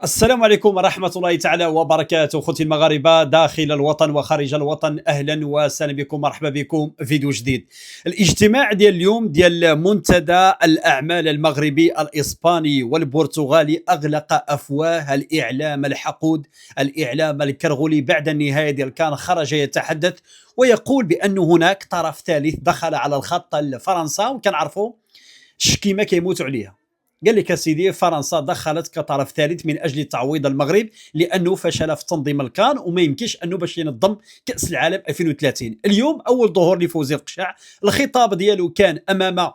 السلام عليكم ورحمة الله تعالى وبركاته. أخوتي المغاربة داخل الوطن وخارج الوطن، أهلا وسهلا بكم، مرحبا بكم في فيديو جديد. الاجتماع ديال اليوم ديال منتدى الأعمال المغربي الإسباني والبرتغالي أغلق أفواه الإعلام الحقود، الإعلام الكرغلي. بعد النهاية ديال كان خرج يتحدث ويقول بأن هناك طرف ثالث دخل على الخط فرنسا، وكنعرفوا كيما كيموتوا عليها. قال لك سيدي فرنسا دخلت كطرف ثالث من اجل تعويض المغرب لانه فشل في تنظيم الكان وما يمكنش انه باش ينظم كاس العالم 2030. اليوم اول ظهور لفوزي القشع، الخطاب ديالو كان امام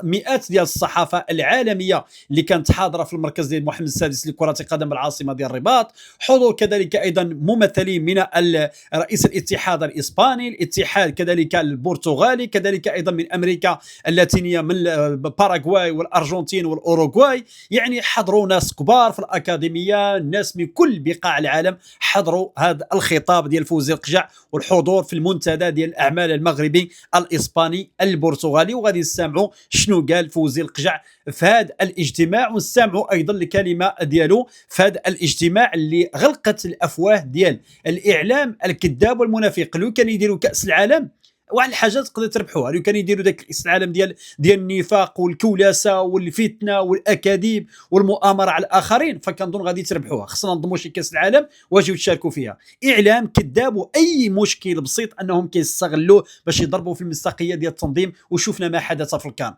مئات ديال الصحافه العالميه اللي كانت حاضره في المركز ديال محمد السادس لكره القدم العاصمه ديال الرباط. حضور كذلك ايضا ممثلين من رئيس الاتحاد الاسباني، الاتحاد كذلك البرتغالي، كذلك ايضا من امريكا اللاتينيه، من باراغواي والارجنتين والاوروغواي. يعني حضروا ناس كبار في الاكاديميه، ناس من كل بقاع العالم حضروا هذا الخطاب ديال فوزي القجع، والحضور في المنتدى ديال الاعمال المغربي الاسباني البرتغالي. وغادي نسمعوا شنو قال فوزي القجع في هذا الاجتماع، ونسمعوا ايضا الكلمه ديالو في هذا الاجتماع اللي غلقت الافواه ديال الاعلام الكذاب والمنافق. لو كان يديروا كاس العالم واحد الحاجه تقدر تربحوها، لو كان يديروا ذاك كاس العالم ديال النفاق والكولاسه والفتنه والاكاذيب والمؤامره على الاخرين، فكنظن غادي تربحوها. خصنا ننظموا شي كاس العالم واجيو تشاركوا فيها. اعلام كذاب، واي مشكل بسيط انهم كيستغلوه باش يضربوا في المصداقيه ديال التنظيم، وشفنا ما حدث في الكان.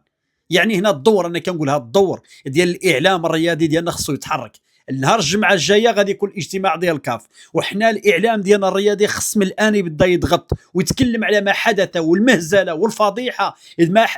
يعني هنا الدور، انا كنقول هذا الدور ديال الاعلام الرياضي ديالنا خصو يتحرك. النهار الجمعه الجايه غادي يكون اجتماع ديال الكاف، وحنا الاعلام ديالنا الرياضي خص من الان يبدا يضغط ويتكلم على ما حدث والمهزله والفضيحه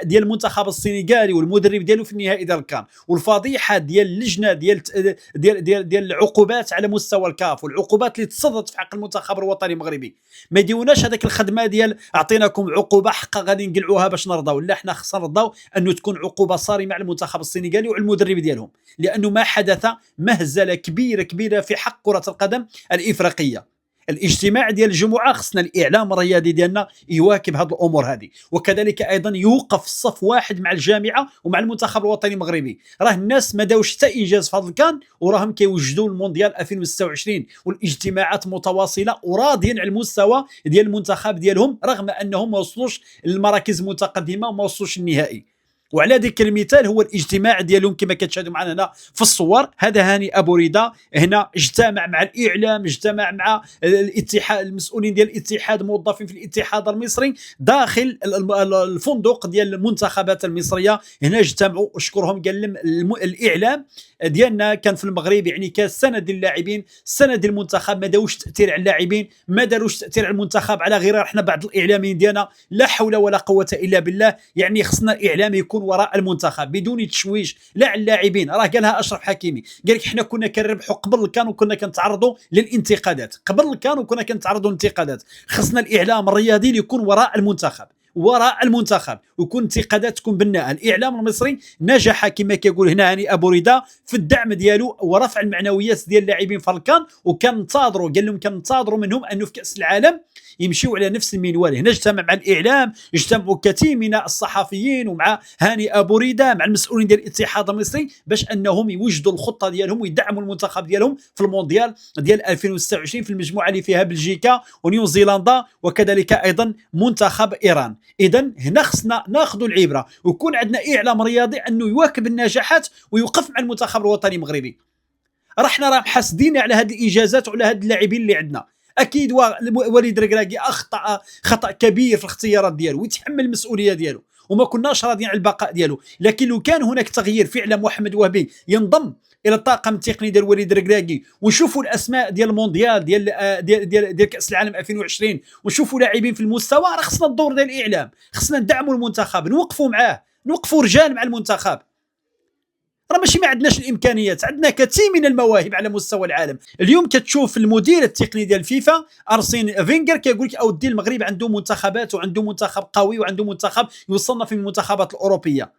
ديال المنتخب السنغالي والمدرب ديالو في النهائي ديال الكان، والفضيحه ديال اللجنه ديال العقوبات على مستوى الكاف، والعقوبات اللي تصدت في حق المنتخب الوطني المغربي. ما يديوناش هذاك الخدمه ديال اعطيناكم عقوبه حقا غادي نقلعوها باش نرضاو. لا، حنا خصنا نرضاو انه تكون عقوبه صارمه على المنتخب السنغالي وعلى المدرب ديالهم، لانه ما حدث مهزله كبيره في حق كره القدم الافريقيه. الاجتماع ديال الجمعه خصنا الاعلام الرياضي ديالنا يواكب هذه الامور هذه، وكذلك ايضا يوقف صف واحد مع الجامعه ومع المنتخب الوطني المغربي. راه الناس ما داوش حتى انجاز في هذا الكان، وراهم كيوجدوا المونديال 2026 والاجتماعات متواصله، وراضيين على المستوى ديال المنتخب ديالهم رغم انهم ما وصلوش للمراكز المتقدمه وما وصلوش النهائي. وعلى ذكر المثال هو الاجتماع ديالهم كما كتشاهدوا معنا هنا في الصور. هذا هاني ابو رضا هنا اجتمع مع الاعلام، اجتمع مع الاتحاد، المسؤولين ديال الاتحاد، موظفين في الاتحاد المصري داخل الفندق ديال المنتخبات المصريه. هنا اجتمعوا، اشكرهم، قال لهم الاعلام ديالنا كان في المغرب يعني كسند اللاعبين، سند المنتخب، ما داوش تاثير على اللاعبين، ما داروش تاثير على المنتخب على غير احنا بعض الاعلاميين ديالنا. لا حول ولا قوه الا بالله. يعني خصنا الاعلام يكون وراء المنتخب بدون تشويش لا على اللاعبين. راه قالها اشرف حكيمي، قال لك حنا كنا كنربحوا قبل الكان وكنا كنتعرضوا للانتقادات، قبل الكان وكنا كنتعرضوا للانتقادات. خصنا الاعلام الرياضي اللي يكون وراء المنتخب، وراء المنتخب، ويكون انتقادات تكون بناءه. الاعلام المصري نجح كما كيقول هنا هاني ابو رضا في الدعم ديالو ورفع المعنويات ديال اللاعبين في الكان، وكننتظروا، قال لهم كننتظروا منهم انه في كاس العالم يمشيوا على نفس المنوال. هنا اجتمع مع الاعلام، اجتمعوا كثير من الصحفيين ومع هاني ابو رضا مع المسؤولين ديال الاتحاد المصري باش انهم يوجدوا الخطه ديالهم ويدعموا المنتخب ديالهم في المونديال ديال 2026 في المجموعه اللي فيها بلجيكا ونيوزيلندا وكذلك ايضا منتخب ايران. اذا هنا خصنا ناخذوا العبره ويكون عندنا اعلام رياضي انه يواكب النجاحات ويوقف مع المنتخب الوطني المغربي. راه محسدين على هذه الانجازات وعلى هاد اللاعبين اللي عندنا. اكيد وليد ركراكي اخطا خطا كبير في الاختيارات ديالو ويتحمل المسؤوليه ديالو، وما كناش راضيين على البقاء ديالو. لكن لو كان هناك تغيير فعلا، محمد وهبي ينضم الى الطاقم التقني ديال وليد ركراكي، ونشوفوا الاسماء ديال المونديال ديال كاس العالم 2020، ونشوفوا لاعبين في المستوى. راه خصنا الدور ديال الاعلام، خصنا ندعموا المنتخب، نوقفوا معاه، نوقفوا رجال مع المنتخب. راه ماشي ما عندناش الامكانيات، عندنا كثير من المواهب على مستوى العالم. اليوم كتشوف المدير التقني ديال فيفا ارسين فينجر كيقول لك اودي المغرب عنده منتخبات وعنده منتخب قوي وعنده منتخب يوصلنا في المنتخبات الاوروبيه.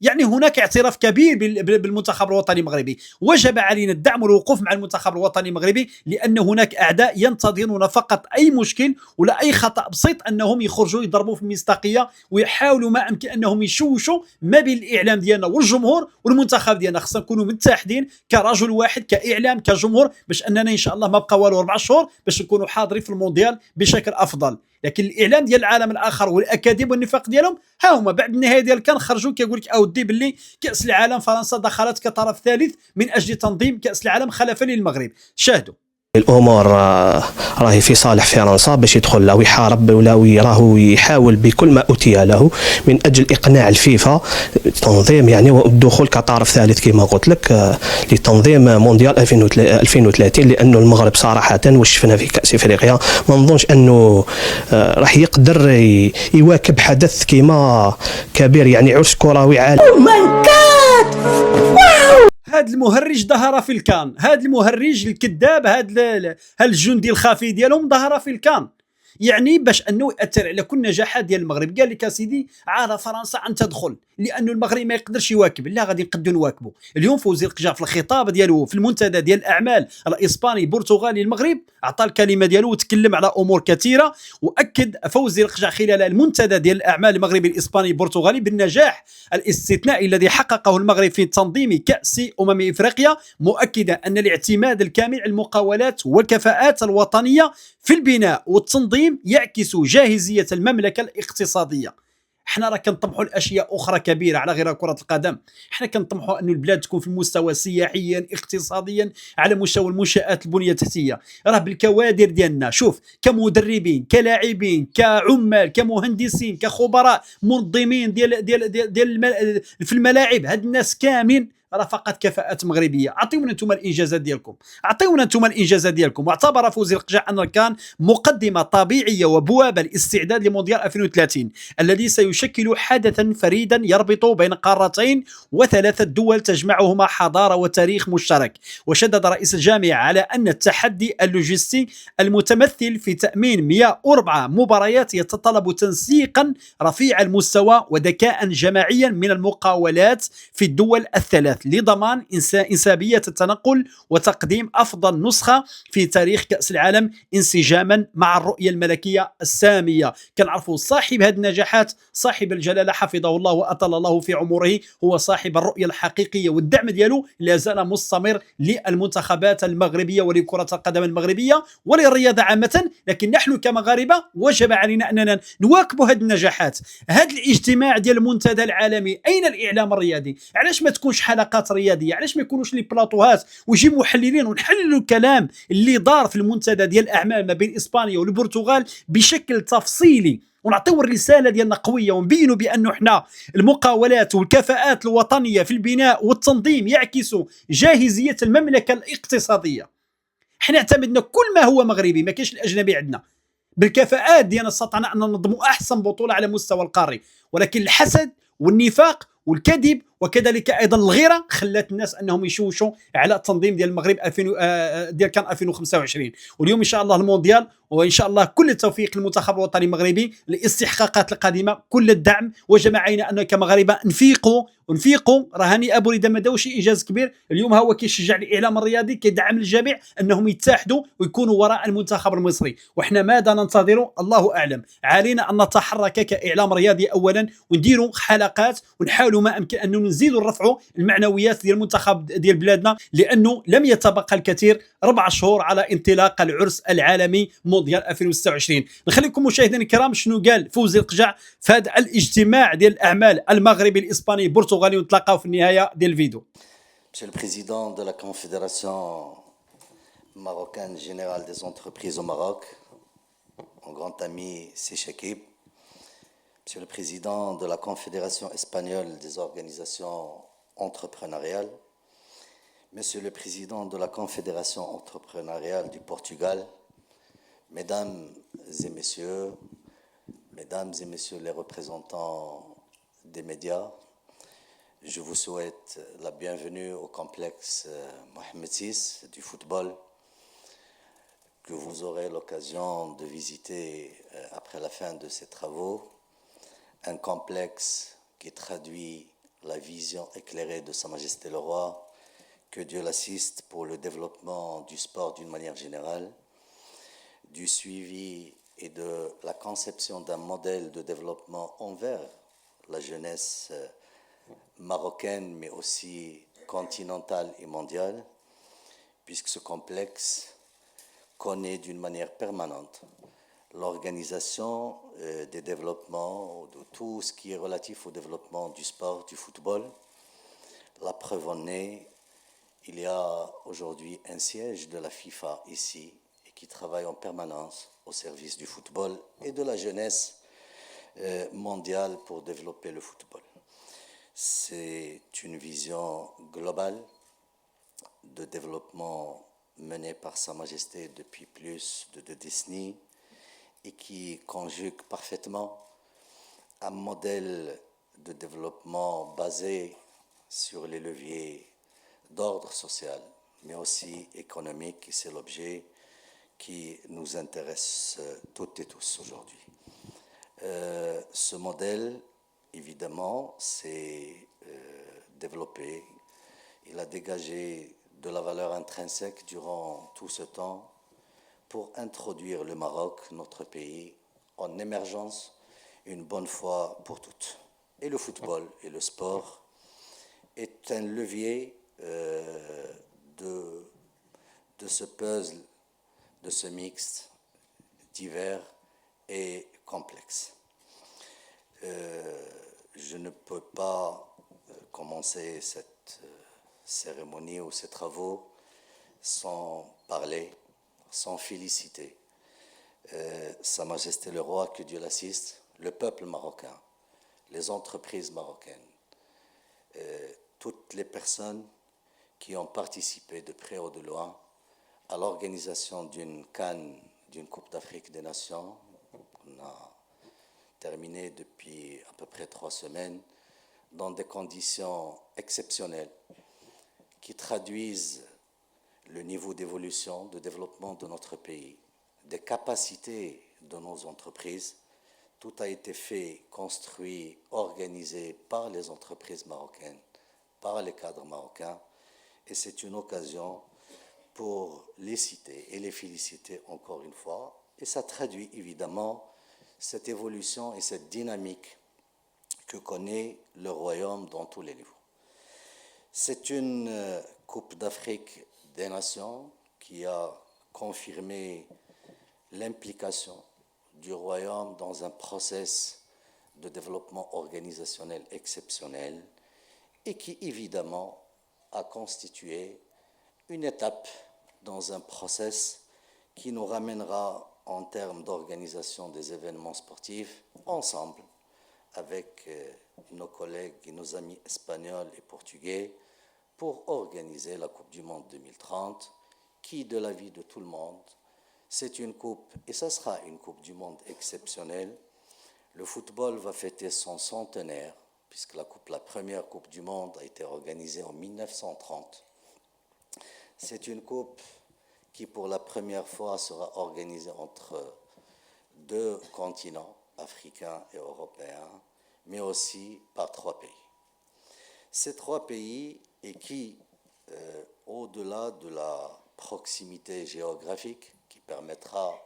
يعني هناك اعتراف كبير بالمنتخب الوطني المغربي. وجب علينا الدعم والوقوف مع المنتخب الوطني المغربي، لأن هناك أعداء ينتظرون فقط أي مشكل ولا أي خطأ بسيط أنهم يخرجوا يضربوا في المصداقية ويحاولوا ما أمكن أنهم يشوشوا ما بين الإعلام ديالنا والجمهور والمنتخب ديالنا. خصنا نكونوا متحدين كرجل واحد، كإعلام، كجمهور، باش أننا إن شاء الله ما بقى والو 4 شهور باش نكونوا حاضرين في المونديال بشكل أفضل. لكن الاعلام ديال العالم الاخر والاكاذيب والنفاق ديالهم ها هما بعد النهايه ديال كان خرجوا كيقول لك اودي باللي كاس العالم فرنسا دخلت كطرف ثالث من اجل تنظيم كاس العالم خلفا للمغرب. شاهدوا الامور راهي في صالح فرنسا باش يدخل له ويحارب ولا راهو يحاول بكل ما اوتي له من اجل اقناع الفيفا تنظيم يعني والدخول كطرف ثالث كما قلت لك لتنظيم مونديال 2030، لانه المغرب صراحه وشفنا في كاس افريقيا ما نظنش انه راح يقدر يواكب حدث كما كبير يعني عرس كروي عالمي. هذا المهرج ظهر في الكان، هذا المهرج الكذاب، هذا الجندي الخفي ديالهم ظهر في الكان. يعني باش انه ياثر على كل نجاحات ديال المغرب. قال لك اسيدي عاد فرنسا ان تدخل لانه المغرب ما يقدرش يواكب. لا غادي نقدو نواكبوا. اليوم فوزي القجع في الخطاب ديالو في المنتدى ديال الاعمال الاسباني البرتغالي المغرب اعطى الكلمه ديالو وتكلم على امور كثيره، واكد فوزي القجع خلال المنتدى ديال الاعمال المغربي الاسباني البرتغالي بالنجاح الاستثنائي الذي حققه المغرب في تنظيم كاس افريقيا، مؤكدا ان الاعتماد الكامل على المقاولات والكفاءات الوطنيه في البناء والتنظيم يعكس جاهزيه المملكه الاقتصاديه. احنا راه كنطمحوا لاشياء اخرى كبيره على غير كره القدم. احنا كنطمحوا ان البلاد تكون في المستوى سياحيا اقتصاديا على مستوى المنشات البنيه التحتيه. راه بالكوادر ديالنا شوف كمدربين كلاعبين كعمال كمهندسين كخبراء منظمين ديال في الملاعب، هاد الناس كاملين راه فقط كفاءات مغربيه. اعطيونا انتم الانجازات ديالكم، اعطيونا انتم الانجازات ديالكم. واعتبر فوزي القجع ان كان مقدمه طبيعيه وبوابه للاستعداد لمونديال 2030 الذي سيشكل حدثا فريدا يربط بين قارتين وثلاثه دول تجمعهما حضاره وتاريخ مشترك. وشدد رئيس الجامعه على ان التحدي اللوجستي المتمثل في تامين 104 مباريات يتطلب تنسيقا رفيع المستوى وذكاء جماعيا من المقاولات في الدول الثلاث لضمان انسابيه التنقل وتقديم افضل نسخه في تاريخ كاس العالم انسجاما مع الرؤيه الملكيه الساميه. كنعرفوا صاحب هذه النجاحات صاحب الجلاله حفظه الله واطال الله في عمره هو صاحب الرؤيه الحقيقيه، والدعم ديالو لا زال مستمر للمنتخبات المغربيه ولكره القدم المغربيه وللرياضه عامه. لكن نحن كمغاربه وجب علينا اننا نواكبوا هذه النجاحات. هذا الاجتماع ديال المنتدى العالمي، اين الاعلام الرياضي؟ علاش ما تكونش حلقات رياضيه؟ علاش ما يكونوش لي بلاطوهات ويجي محللين ونحللوا الكلام اللي دار في المنتدى ديال الاعمال ما بين اسبانيا والبرتغال بشكل تفصيلي، ونعطيو الرساله ديالنا قويه ونبينوا بانه احنا المقاولات والكفاءات الوطنيه في البناء والتنظيم يعكسوا جاهزيه المملكه الاقتصاديه. احنا اعتمدنا كل ما هو مغربي، ما كاينش الاجنبي عندنا. بالكفاءات ديالنا استطعنا ان ننظموا احسن بطوله على مستوى القاري، ولكن الحسد والنفاق والكذب وكذلك ايضا الغيره خلات الناس انهم يشوشوا على التنظيم ديال المغرب 2000 ديال كان 2025. واليوم ان شاء الله المونديال، وان شاء الله كل التوفيق للمنتخب الوطني المغربي للاستحقاقات القادمه، كل الدعم. وجب علينا ان كمغاربه نفيقوا. راه هاني ابو ريده ما داوش شي انجاز كبير. اليوم هو كيشجع الاعلام الرياضي كيدعم الجميع انهم يتحدوا ويكونوا وراء المنتخب المصري. وحنا ماذا ننتظر؟ الله اعلم. علينا ان نتحرك كاعلام رياضي اولا ونديروا حلقات ونحاولوا ما امكن ان نزيدوا نرفعوا المعنويات ديال المنتخب ديال بلادنا، لانه لم يتبقى الكثير 4 شهور على انطلاق العرس العالمي مونديال 2026. نخليكم مشاهدينا الكرام شنو قال فوزي القجع في هذا الاجتماع ديال الاعمال المغربي الاسباني البرتغالي، ونتلاقاو في النهايه ديال الفيديو. Monsieur le Président de la Confédération marocaine générale des entreprises au Maroc, mon grand ami Séchakib, Monsieur le Président de la Confédération espagnole des organisations entrepreneuriales, Monsieur le Président de la Confédération entrepreneuriale du Portugal, Mesdames et Messieurs les représentants des médias, je vous souhaite la bienvenue au complexe Mohamed VI du football que vous aurez l'occasion de visiter après la fin de ces travaux. Un complexe qui traduit la vision éclairée de Sa Majesté le Roi, que Dieu l'assiste pour le développement du sport d'une manière générale, du suivi et de la conception d'un modèle de développement envers la jeunesse marocaine, mais aussi continentale et mondiale, puisque ce complexe connaît d'une manière permanente l'organisation des développements, de tout ce qui est relatif au développement du sport, du football. La preuve en est, il y a aujourd'hui un siège de la FIFA ici et qui travaille en permanence au service du football et de la jeunesse mondiale pour développer le football. C'est une vision globale de développement menée par Sa Majesté depuis plus de 2 décennies et qui conjugue parfaitement un modèle de développement basé sur les leviers d'ordre social, mais aussi économique, et c'est l'objet qui nous intéresse toutes et tous aujourd'hui. Ce modèle, évidemment, s'est développé, il a dégagé de la valeur intrinsèque durant tout ce temps pour introduire le Maroc, notre pays, en émergence une bonne fois pour toutes. Et le football et le sport est un levier de ce puzzle, de ce mixte divers et complexe. Je ne peux pas commencer cette cérémonie ou ces travaux sans parler, sans féliciter Sa Majesté le Roi, que Dieu l'assiste, le peuple marocain, les entreprises marocaines, toutes les personnes qui ont participé de près ou de loin à l'organisation d'une CAN, d'une Coupe d'Afrique des Nations. On a terminé depuis à peu près 3 semaines dans des conditions exceptionnelles qui traduisent le niveau d'évolution, de développement de notre pays, des capacités de nos entreprises. Tout a été fait, construit, organisé par les entreprises marocaines, par les cadres marocains, et c'est une occasion pour les citer et les féliciter encore une fois. Et ça traduit évidemment cette évolution et cette dynamique que connaît le royaume dans tous les niveaux. C'est une Coupe d'Afrique des Nations qui a confirmé l'implication du royaume dans un processus de développement organisationnel exceptionnel et qui évidemment a constitué une étape dans un processus qui nous ramènera en termes d'organisation des événements sportifs ensemble avec nos collègues et nos amis espagnols et portugais pour organiser la Coupe du Monde 2030 qui, de l'avis de tout le monde, c'est une coupe, et ça sera une Coupe du Monde exceptionnelle. Le football va fêter son centenaire, puisque la première Coupe du Monde a été organisée en 1930. C'est une coupe qui, pour la première fois, sera organisée entre 2 continents, africains et européens, mais aussi par 3 pays. Ces 3 pays, et qui, au-delà de la proximité géographique, qui permettra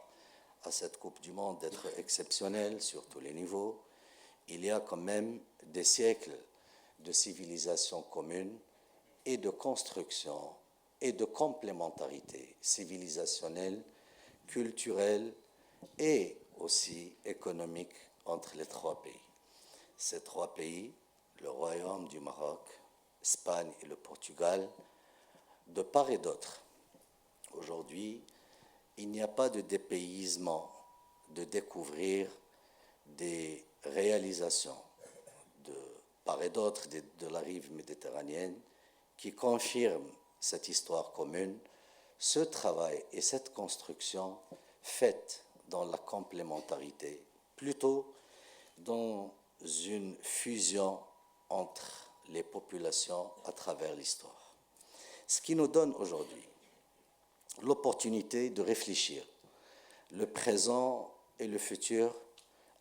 à cette Coupe du Monde d'être exceptionnelle sur tous les niveaux, il y a quand même des siècles de civilisation commune et de construction et de complémentarité civilisationnelle, culturelle et aussi économique entre les 3 pays. Ces 3 pays, le Royaume du Maroc, l'Espagne et le Portugal, de part et d'autre, aujourd'hui, il n'y a pas de dépaysement de découvrir des réalisations de part et d'autre de la rive méditerranéenne qui confirment cette histoire commune, ce travail et cette construction faite dans la complémentarité, plutôt dans une fusion entre les populations à travers l'histoire. Ce qui nous donne aujourd'hui l'opportunité de réfléchir le présent et le futur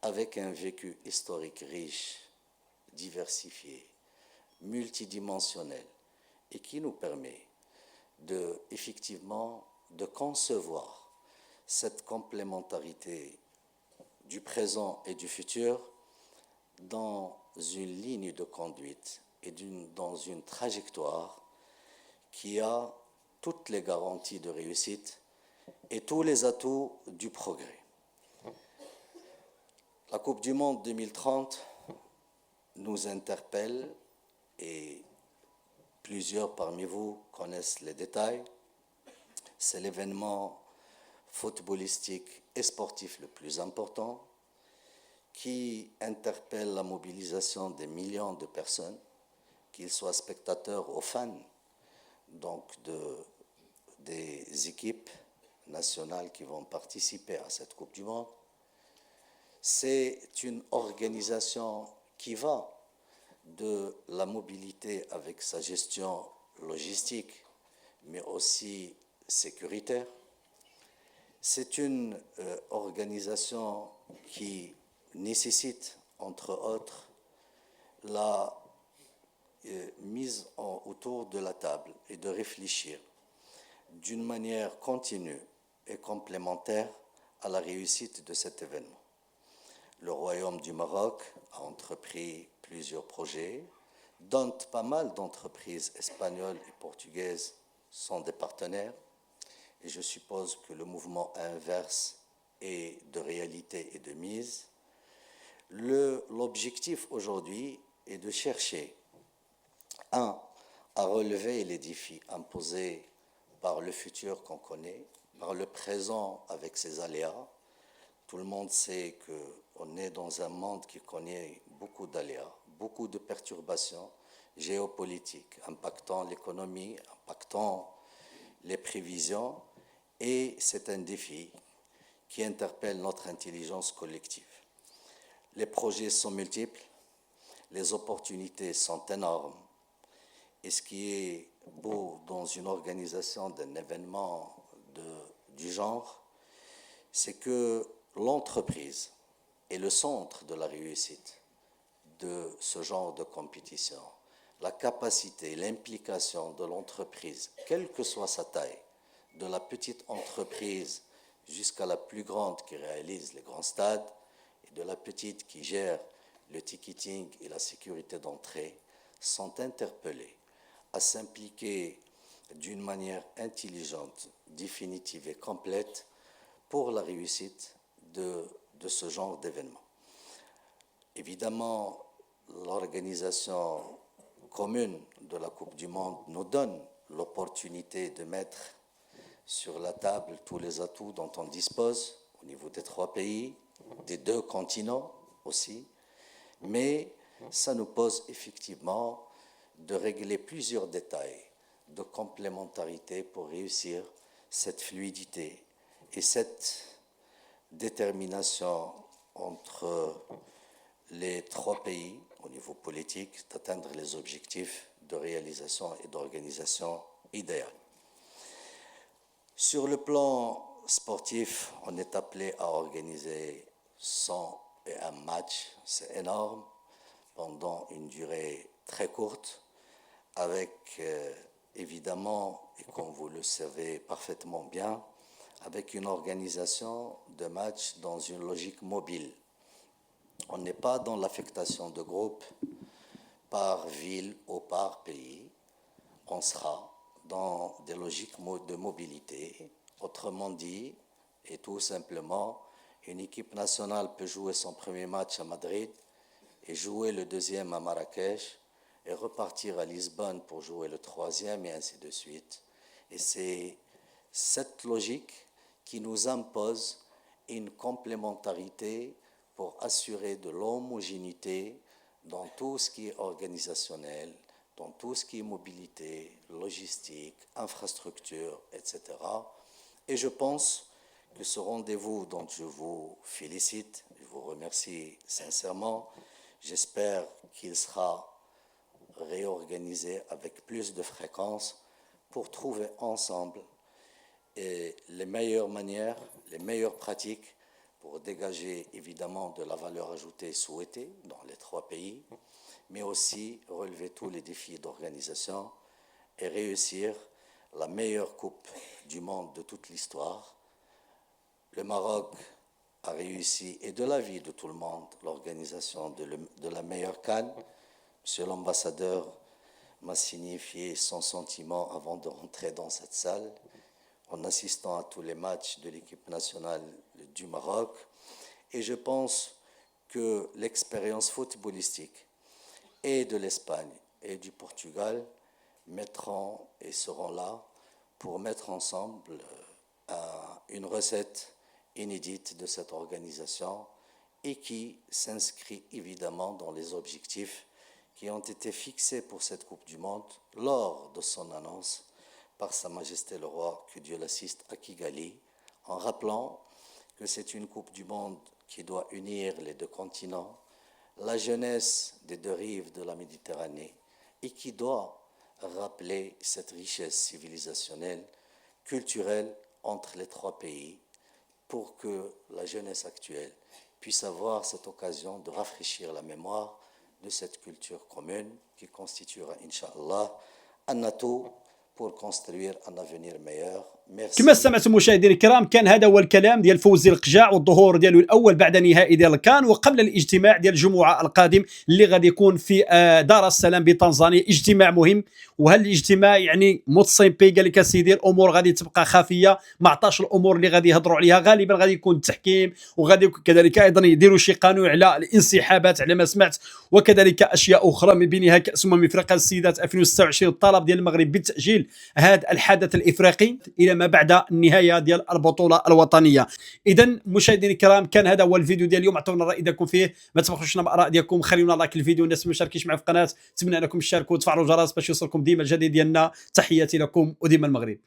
avec un vécu historique riche, diversifié, multidimensionnel et qui nous permet effectivement de concevoir cette complémentarité du présent et du futur dans une ligne de conduite et dans une trajectoire qui a toutes les garanties de réussite et tous les atouts du progrès. La Coupe du Monde 2030 nous interpelle et plusieurs parmi vous connaissent les détails. C'est l'événement footballistique et sportif le plus important qui interpelle la mobilisation des millions de personnes, qu'ils soient spectateurs ou fans, donc des équipes nationales qui vont participer à cette Coupe du Monde. C'est une organisation qui va de la mobilité avec sa gestion logistique, mais aussi sécuritaire. C'est une organisation qui nécessite, entre autres, la mise autour de la table et de réfléchir d'une manière continue et complémentaire à la réussite de cet événement. Le Royaume du Maroc a entrepris plusieurs projets, dont pas mal d'entreprises espagnoles et portugaises sont des partenaires, et je suppose que le mouvement inverse est de réalité et de mise. L'objectif aujourd'hui est de chercher, à relever les défis imposés par le futur qu'on connaît, par le présent avec ses aléas. Tout le monde sait qu'on est dans un monde qui connaît beaucoup d'aléas, beaucoup de perturbations géopolitiques impactant l'économie, impactant les prévisions, et c'est un défi qui interpelle notre intelligence collective. Les projets sont multiples, les opportunités sont énormes, et ce qui est beau dans une organisation d'un événement du genre, c'est que l'entreprise est le centre de la réussite de ce genre de compétition. La capacité, l'implication de l'entreprise, quelle que soit sa taille, de la petite entreprise jusqu'à la plus grande qui réalise les grands stades, et de la petite qui gère le ticketing et la sécurité d'entrée, sont interpellés à s'impliquer d'une manière intelligente, définitive et complète pour la réussite de ce genre d'événement. Évidemment, l'organisation commune de la Coupe du Monde nous donne l'opportunité de mettre sur la table tous les atouts dont on dispose au niveau des 3 pays, des 2 continents aussi, mais ça nous pose effectivement de régler plusieurs détails de complémentarité pour réussir cette fluidité et cette détermination entre les 3 pays au niveau politique d'atteindre les objectifs de réalisation et d'organisation idéale. Sur le plan sportif, on est appelé à organiser 101 matchs, c'est énorme, pendant une durée très courte, avec évidemment, et comme vous le savez parfaitement bien, avec une organisation de matchs dans une logique mobile. On n'est pas dans l'affectation de groupes par ville ou par pays. On sera dans des logiques de mobilité. Autrement dit, et tout simplement, une équipe nationale peut jouer son premier match à Madrid et jouer le deuxième à Marrakech et repartir à Lisbonne pour jouer le troisième et ainsi de suite. Et c'est cette logique qui nous impose une complémentarité pour assurer de l'homogénéité dans tout ce qui est organisationnel, dans tout ce qui est mobilité, logistique, infrastructure, etc. Et je pense que ce rendez-vous dont je vous félicite, je vous remercie sincèrement, j'espère qu'il sera réorganisé avec plus de fréquence pour trouver ensemble les meilleures manières, les meilleures pratiques pour dégager évidemment de la valeur ajoutée souhaitée dans les trois pays, mais aussi relever tous les défis d'organisation et réussir la meilleure Coupe du monde de toute l'histoire. Le Maroc a réussi, et de l'avis de tout le monde, l'organisation de la meilleure CAN. Monsieur l'ambassadeur m'a signifié son sentiment avant de rentrer dans cette salle, en assistant à tous les matchs de l'équipe nationale du Maroc. Et je pense que l'expérience footballistique et de l'Espagne et du Portugal mettront et seront là pour mettre ensemble une recette inédite de cette organisation et qui s'inscrit évidemment dans les objectifs qui ont été fixés pour cette Coupe du Monde lors de son annonce par Sa Majesté le Roi, que Dieu l'assiste, à Kigali, en rappelant que c'est une Coupe du Monde qui doit unir les deux continents, la jeunesse des deux rives de la Méditerranée, et qui doit rappeler cette richesse civilisationnelle, culturelle entre les trois pays, pour que la jeunesse actuelle puisse avoir cette occasion de rafraîchir la mémoire de cette culture commune qui constituera, Inch'Allah, un atout pour construire un avenir meilleur. Merci. كما سمعتم مشاهدينا الكرام، كان هذا هو الكلام ديال فوزي القجاع والظهور ديالو الاول بعد نهائي ديال الكان، وقبل الاجتماع ديال الجمعه القادم اللي غادي يكون في دار السلام بتنزانيا. اجتماع مهم، وهذا الاجتماع يعني متصيبي قال لك اسيدي الامور غادي تبقى خفيه، ما عطاش الامور اللي غادي يهضروا عليها، غالبا غادي يكون التحكيم، وغادي كذلك ايضا يديروا شي قانون على الانسحابات على ما سمعت، وكذلك اشياء اخرى من بينها كاس افريقيا السيدات 2026، الطلب ديال المغرب بتاجيل هذا الحدث الافريقي الى ما بعد النهايه ديال البطوله الوطنيه. اذا مشاهدينا الكرام، كان هذا هو الفيديو ديال اليوم، عطونا الراي ديالكم فيه، ما تبخلوش لنا باراء ديالكم، خليونا لايك الفيديو، الناس اللي مشاركينش معنا في القناه نتمنى انكم تشاركوا وتفعلوا الجرس باش يوصلكم ديما الجديد ديالنا. تحياتي لكم وديما المغرب.